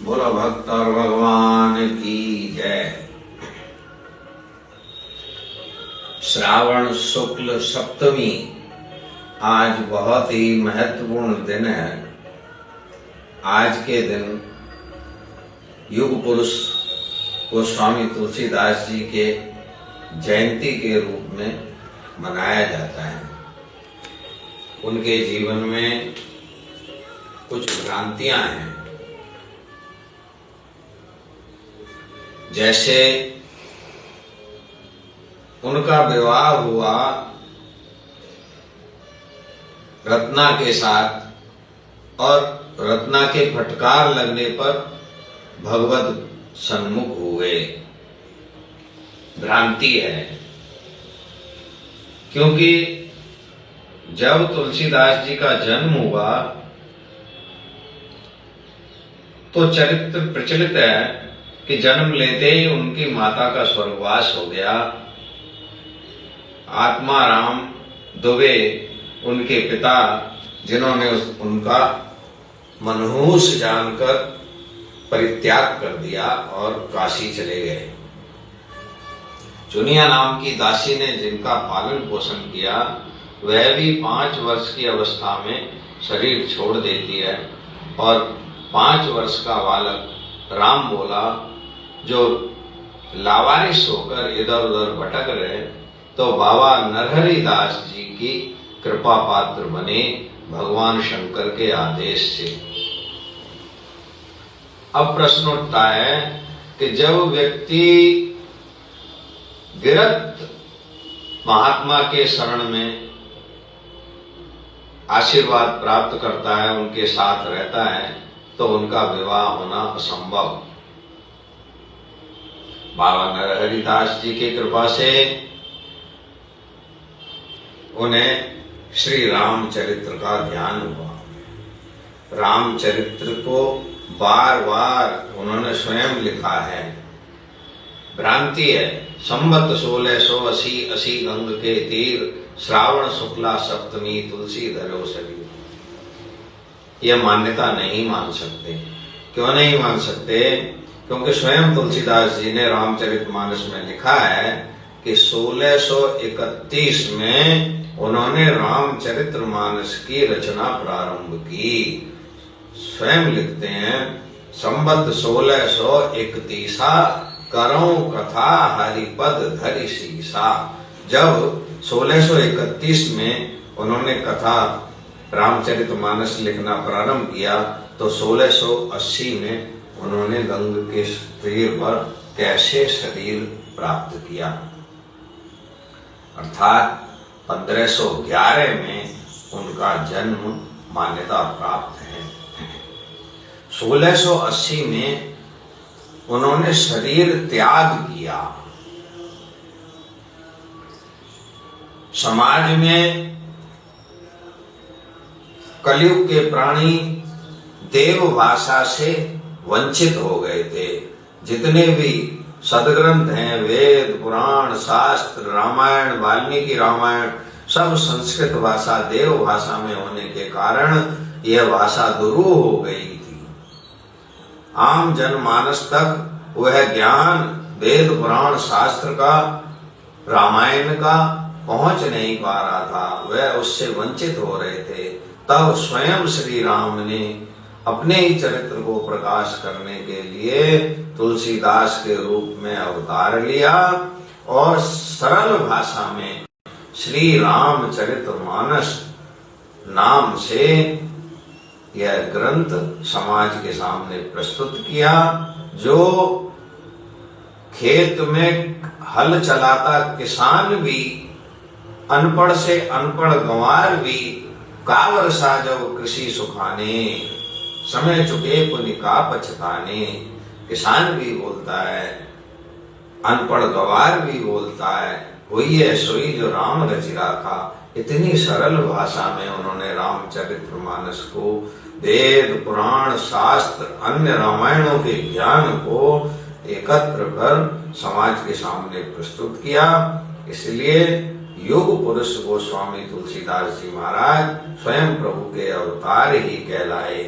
बोलो भक्त और भगवान की जय। श्रावण शुक्ल सप्तमी आज बहुत ही महत्वपूर्ण दिन है। आज के दिन युग पुरुष गोस्वामी तुलसीदास जी के जयंती के रूप में मनाया जाता है। उनके जीवन में कुछ भ्रांतियां हैं, जैसे उनका विवाह हुआ रत्ना के साथ और रत्ना के फटकार लगने पर भगवत सन्मुख हुए। भ्रांति है, क्योंकि जब तुलसीदास जी का जन्म हुआ तो चरित्र प्रचलित है कि जन्म लेते ही उनकी माता का स्वर्गवास हो गया। आत्माराम दुबे उनके पिता, जिन्होंने उनका मनहूस जानकर परित्याग कर दिया और काशी चले गए। चुनिया नाम की दासी ने जिनका पालन पोषण किया, वह भी 5 वर्ष की अवस्था में शरीर छोड़ देती है और 5 वर्ष का बालक राम बोला, जो लावारिस होकर इधर उधर भटक रहे, तो बाबा नरहरि दास जी की कृपा पात्र बने भगवान शंकर के आदेश से। अब प्रश्न उठता है कि जब व्यक्ति विरक्त महात्मा के शरण में आशीर्वाद प्राप्त करता है, उनके साथ रहता है, तो उनका विवाह होना असंभव। बाबा नरहरि दास जी की कृपा से उन्हें श्री रामचरित्र का ध्यान हुआ। रामचरित्र को बार बार उन्होंने स्वयं लिखा है। भ्रांति है। संवत 1680 गंग के तीर, श्रावण शुक्ला सप्तमी तुलसी धरो शरीर। यह मान्यता नहीं मान सकते। क्यों नहीं मान सकते? क्योंकि स्वयं तुलसीदास जी ने रामचरितमानस में लिखा है कि 1631 में उन्होंने रामचरितमानस की रचना प्रारंभ की। स्वयं लिखते हैं, संवत 1631 करऊं कथा हरिपद धरि सीसा। जब 1631 में उन्होंने कथा रामचरितमानस लिखना प्रारंभ किया, तो 1680 में उन्होंने गंग के तीर पर कैसे शरीर प्राप्त किया, अर्थात 1511 में उनका जन्म मान्यता प्राप्त है। 1680 में उन्होंने शरीर त्याग किया। समाज में कलयुग के प्राणी देव भाषा से वंचित हो गए थे। जितने भी सदग्रंथ हैं, वेद, पुराण, शास्त्र, रामायण, वाल्मीकि रामायण, सब संस्कृत भाषा, देव भाषा में होने के कारण यह भाषा दुरूह हो गई थी। आम जनमानस तक वह ज्ञान वेद, पुराण, शास्त्र का, रामायण का पहुंच नहीं पा रहा था। वह उससे वंचित हो रहे थे। तब स्वयं श्री राम ने अपने ही चरित्र को प्रकाश करने के लिए तुलसीदास के रूप में अवतार लिया और सरल भाषा में श्री रामचरितमानस नाम से यह ग्रंथ समाज के सामने प्रस्तुत किया। जो खेत में हल चलाता किसान भी, अनपढ़ से अनपढ़ गंवार भी, कावर साजव कृषि सुखाने, समय चुके पुनि का पछताने। किसान भी बोलता है, अनपढ़ गंवार भी बोलता है, वही है सोई जो राम रचि राखा। इतनी सरल भाषा में उन्होंने रामचरितमानस को, वेद, पुराण, शास्त्र, अन्य रामायणों के ज्ञान को एकत्र कर समाज के सामने प्रस्तुत किया। इसलिए युग पुरुष गोस्वामी तुलसीदास जी महाराज स्वयं प्रभु के अवतार ही कहलाए।